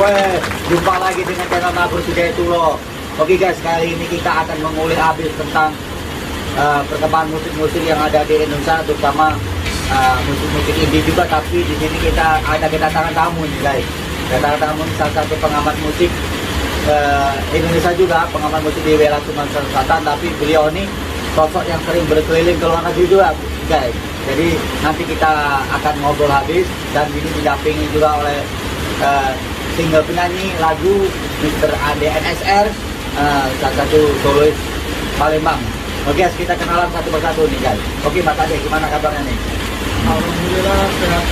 Weh, jumpa lagi dengan channel Nabur Sujayatulo. Oke guys, kali ini kita akan mengulik habis tentang perkembangan musik-musik yang ada di Indonesia, terutama musik-musik indie juga. Tapi di sini kita ada kedatangan tamu nih guys. Kedatangan tamu salah satu pengamat musik Indonesia juga, pengamat musik di wilayah Sumatera Selatan. Tapi beliau ini sosok yang sering berkeliling ke luar negeri juga guys. Jadi nanti kita akan ngobrol habis, dan ini didampingi juga oleh single penyanyi lagu Mr. ADNSR, salah satu solois Palembang. Oke, kita kenalan satu persatu nih guys. Oke, Mas Ade, gimana kabarnya nih? Alhamdulillah sehat.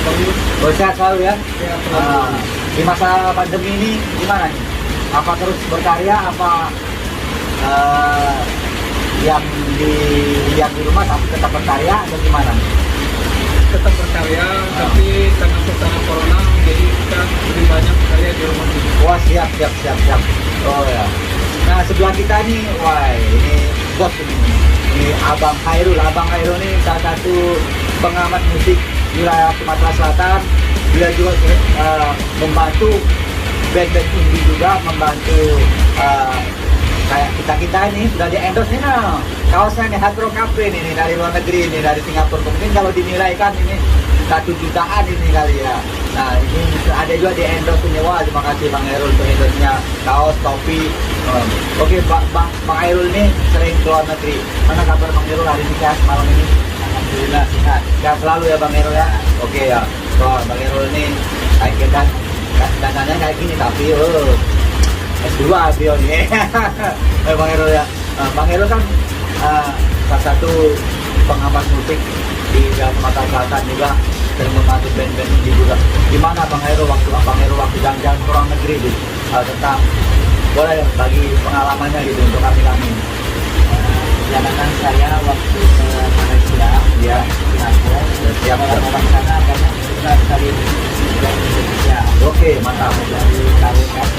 Bagus. Sehat selalu ya? Sehat selalu. Di masa pandemi ini gimana nih? Apa terus berkarya, apa yang di rumah tapi tetap berkarya, atau gimana? Tetap berkarya, tapi karena suasana corona, jadi kita lebih banyak berkarya di rumah. Wah, siap. Oh ya. Nah, sebelah kita nih, wah ini bos ini Abang Khairul. Abang Khairul ini salah satu pengamat musik wilayah Sumatera Selatan. Dia juga membantu band-band indie juga, membantu kayak kita ini sudah di endorse nih, nah kaosnya nih Hard Rock Cafe nih dari luar negeri, ini dari Singapura. Mungkin kalau dinilai kan ini 1 jutaan ini kali ya. Nah, ini ada juga di endorse ini. Wah, terima kasih Bang Khairul untuk endorse-nya kaos, topi. Oke, Bang Khairul ini sering ke luar negeri. Mana kabar Bang Khairul hari ini sehat malam ini? Alhamdulillah sehat. Sehat selalu ya Bang Khairul ya. Oke ya. Wah, Bang Khairul ini kayak kita dandannya kayak gini, tapi S2 beliau nih. Bang Khairul ya. Bang Khairul kan salah satu pengamat musik di Sumatera Selatan juga, dan membantu band-band ini juga. Gimana Bang Khairul waktu jalan-jalan ke luar negeri gitu, tentang boleh bagi pengalamannya gitu untuk kami. Perjalanan saya waktu ke Malaysia, Ya, Singapura, siap. orang sana banyak suka sekali musik dari Indonesia. Oke, mantap.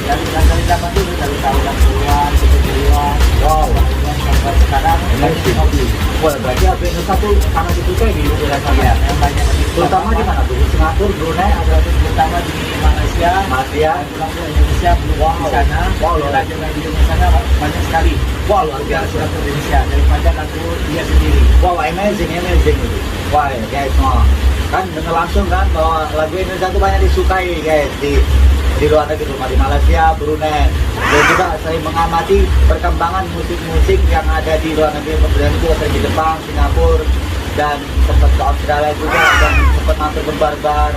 Dari zaman dulu, dari tahun 60-an, 70-an, Wow, kemudian sampai sekarang amazing. hobi. Wah, berarti apa Indonesia tuh sangat disukai di wilayah sana. Ya, yang banyak di Terutama di mana tuh? Singapura, Brunei, ada terutama di Malaysia, Malaysia. pulang ke Indonesia, belum Wow. di sana, Wow. jalan-jalan di sana banyak sekali. Wah, luar Dia biasa. sudah ke Indonesia daripada lagu dia sendiri. Wow, amazing gitu. Wah, guys, kan dengar langsung kan bahwa lagu Indonesia itu banyak disukai guys di luar negeri, rumah di Malaysia, Brunei. Dan juga saya mengamati perkembangan musik-musik yang ada di luar negeri. Kemudian juga saya di Jepang, Singapura, dan sempat ke Australia juga, dan sempat mampir ke bar-bar.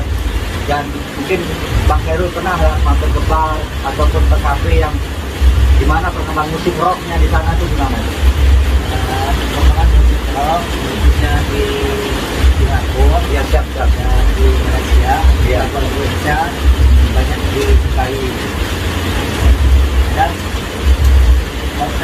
Dan mungkin Bang Khairul pernah mampir ke bar ataupun ke kafe yang gimana perkembangan musik rocknya di sana tuh gimana? Perkembangan musik rock khususnya di Singapura, Ya, siap. dan di Malaysia, Ya. di Indonesia banyak disukai. Dan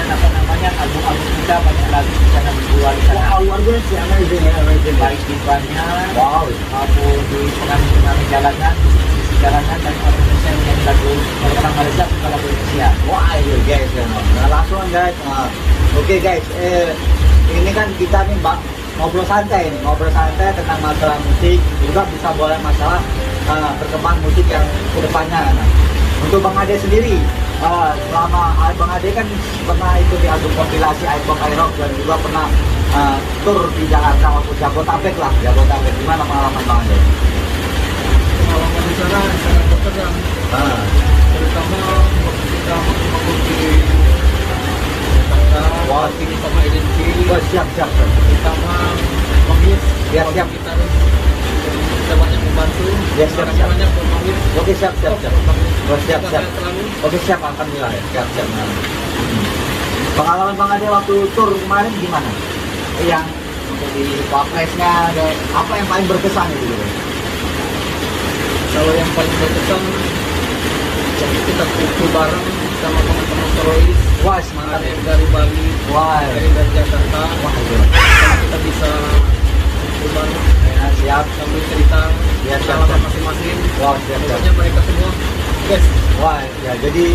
apa namanya, album-album kita banyak lagu di sana dijual di sana. Wow, luar biasa, amazing. Baik di banyak Wow. maupun di pengamen jalanan, di jalanan, dan orang Indonesia yang menyanyi lagu, orang Malaysia suka lagu Indonesia. Wah, iya guys, nah, langsung guys. Oke guys, ini kan kita nih ngobrol santai tentang masalah musik, juga bisa boleh masalah perkembangan musik yang kedepannya. Nah, untuk Bang Ade sendiri, selama Bang Ade kan pernah ikut di album kompilasi iPop iRock, dan juga pernah tur di Jakarta waktu Jabodetabek. Gimana pengalaman Bang Ade? Pengalaman di sana sangat berkesan, terutama waktu kita manggung di Jakarta, Wah. ini sama agensi, Oh, siap. terutama Mangis, Ya, siap. kita banyak membantu. Ya, siap. Banyak Mangis. Oke, siap. Oh, siap. Selalu Oke, siap, alhamdulillah ya. Siap. Pengalaman Bang Ade waktu tur kemarin gimana? Yang untuk di Wapres-nya ada apa yang paling berkesan itu gitu? Kalau yang paling berkesan, waktu kita kumpul bareng sama teman-teman solois, Wah, ada semangat ya. yang dari Bali, Wah, ada yang dari Jakarta. wah itu. Karena kita bisa kumpul bareng Ya, siap. sambil cerita Ya, siap. pengalaman masing-masing. Wah, siap. Pokoknya mereka semua best. Wah, ya jadi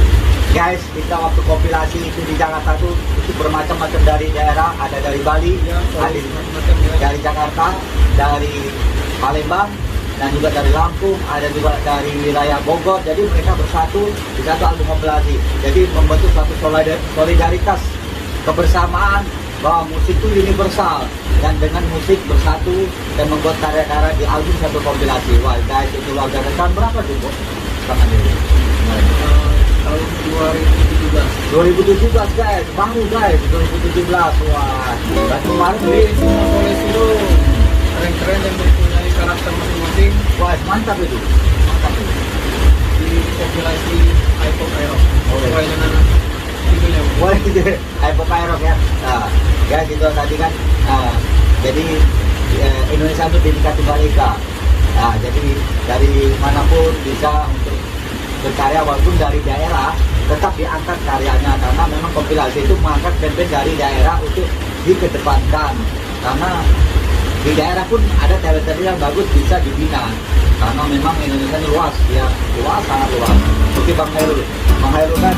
guys, kita waktu kompilasi itu di Jakarta tuh itu bermacam-macam dari daerah, ada dari Bali, Ya, ada macam-macam ya. dari Jakarta, dari Palembang, dan juga dari Lampung, ada juga dari wilayah Bogor. Jadi mereka bersatu di satu album kompilasi. Jadi membentuk suatu solidaritas, kebersamaan bahwa musik itu universal, dan dengan musik bersatu dan membuat karya-karya di album satu kompilasi. Wah guys, itu luar biasa. Tahun berapa tuh Bos? Tahun ini? Tahun 2017. 2017 guys, baru guys, 2017. Wah, dan kemarin Jadi semua koleksi itu keren-keren yang mempunyai karakter masing-masing wah mantap itu, mantap itu. di kompilasi iPop Aero. Oh, Sesuai iya. dengan judulnya. Boleh gitu, iPop Aero ya. Nah, guys itu tadi kan, jadi Indonesia itu Bhinneka Tunggal Ika. Nah, jadi dari manapun bisa untuk berkarya, walaupun dari daerah tetap diangkat karyanya, karena memang kompilasi itu mengangkat band-band dari daerah untuk dikedepankan, karena di daerah pun ada talent-talent yang bagus bisa dibina, karena memang Indonesia ini luas ya, luas, sangat luas. Seperti Bang Hairul kan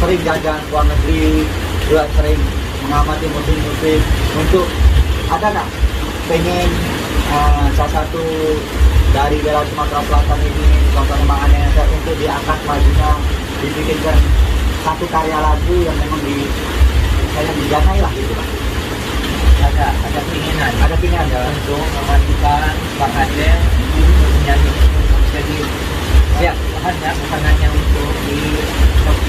sering jajan ke luar negeri, juga sering mengamati musik-musik. Untuk ada nggak pengen salah satu dari daerah Sumatera Selatan ini, contohnya Bang Anessa, untuk diangkat majunya, dibikinkan satu karya lagu yang memang kayak dijanai lah gitu lah. Ada keinginan ya. untuk memajukan Bang Adel menyanyi, jadi Siap. bukan hanya untuk di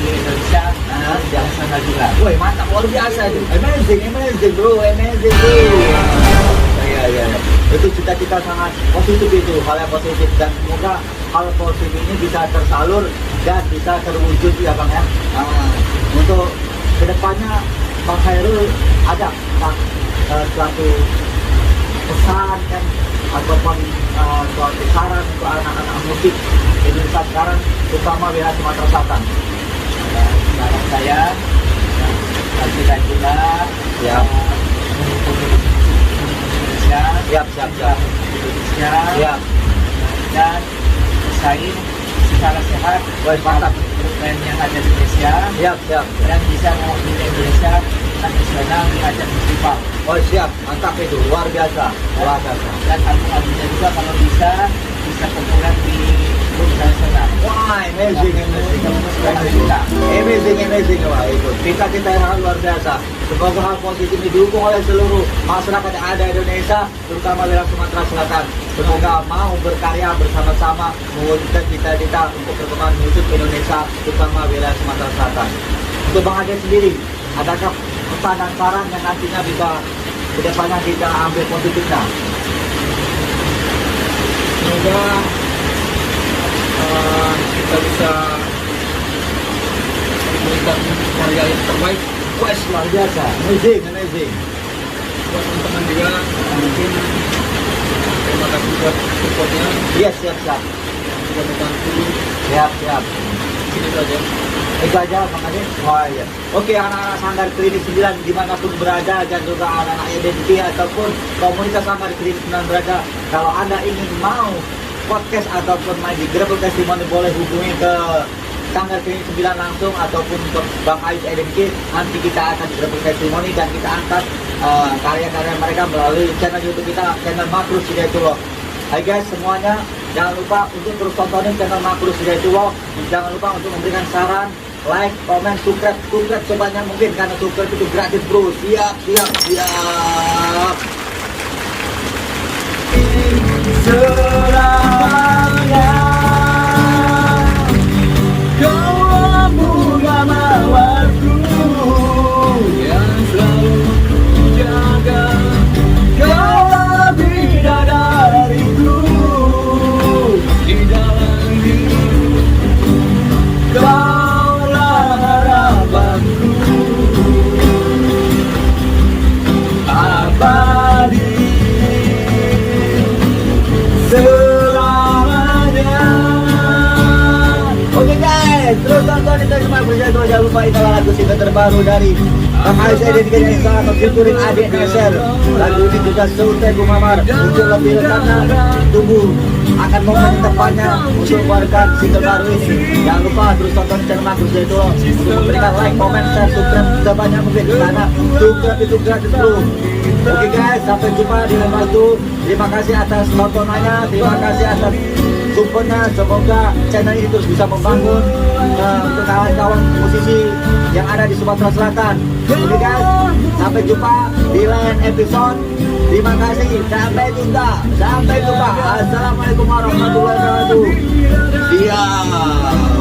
Indonesia, internasional juga. Woi mantap, luar biasa itu. Amazing bro, amazing bro. Iya. Itu cita-cita sangat positif itu, hal yang positif, dan semoga hal positif ini bisa tersalur dan bisa terwujud ya Bang ya. Untuk kedepannya Bang Hairul ada suatu pesan kan, ataupun suatu saran untuk anak-anak musik Indonesia sekarang, terutama wilayah Sumatera Selatan. Saran saya, kita juga Ya. Indonesia, Siap. Indonesia, Siap. dan bersaing secara sehat. Wah, mantap. Band yang ada di Indonesia Siap. dan bisa mewakili Indonesia nasional di ajang festival. Oh siap, mantap itu, luar biasa. Dan album-albumnya juga kalau bisa populer di grup nasional. Wah, amazing. Wah itu, kita yang luar biasa. Semoga hal positif ini didukung oleh seluruh masyarakat yang ada di Indonesia, terutama wilayah Sumatera Selatan. Semoga mau berkarya bersama-sama mewujudkan cita-cita untuk perkembangan musik Indonesia, terutama wilayah Sumatera Selatan. Untuk Bang Adel sendiri, adakah pesan dan saran yang nantinya bisa kedepannya kita ambil positifnya? Semoga kita bisa memberikan karya yang terbaik Wah, luar biasa, amazing. buat teman-teman juga. Mungkin terima kasih buat supportnya, Yes, siap. sudah membantu. Siap. Ini saja. Itu aja Bang Adel. Wah iya. Oke, anak-anak Sanggar Klinik 9 dimanapun berada, dan juga anak-anak identiti ataupun komunitas Sanggar Klinik 9 berada, kalau Anda ingin mau podcast ataupun main di Grebel Testimoni, boleh hubungi ke Sanggar Klinik 9 langsung, ataupun ke Bang Ais Identiti. Nanti kita akan di Grebel Testimoni dan kita angkat karya-karya mereka melalui channel YouTube kita, channel Makrus Hidayatullah. Hai guys semuanya, jangan lupa untuk terus tontonin channel Makrus Hidayatullah. Jangan lupa untuk memberikan saran, like, komen, subscribe sebanyak mungkin, karena subscribe itu gratis bro. Siap. Selamanya kau bunga mawarku yang selalu jaga, kau bidadariku di dalam hidup, kaulah harapanku abadi selamanya. Oke guys, terus tonton itu cuma berjaya. Jangan lupa itu lagu single terbaru dari Bang Ais Identiti yang sangat featuring Adik Nasir. Lagu ini juga Sultan Gumamar muncul lebih karena tubuh akan momen tepatnya untuk mengeluarkan single baru ini. Jangan lupa terus tonton channel Makrus Hidayatullah untuk memberikan like, komen, share, subscribe sebanyak mungkin, karena subscribe itu gratis bro. Oke guys, sampai jumpa di lain waktu. Terima kasih atas tontonannya, terima kasih atas supportnya. Semoga channel ini terus bisa membangun untuk kawan-kawan musisi yang ada di Sumatera Selatan. Oke guys, sampai jumpa di lain episode. Terima kasih, sampai jumpa. Sampai jumpa. Assalamualaikum warahmatullahi wabarakatuh. Siap.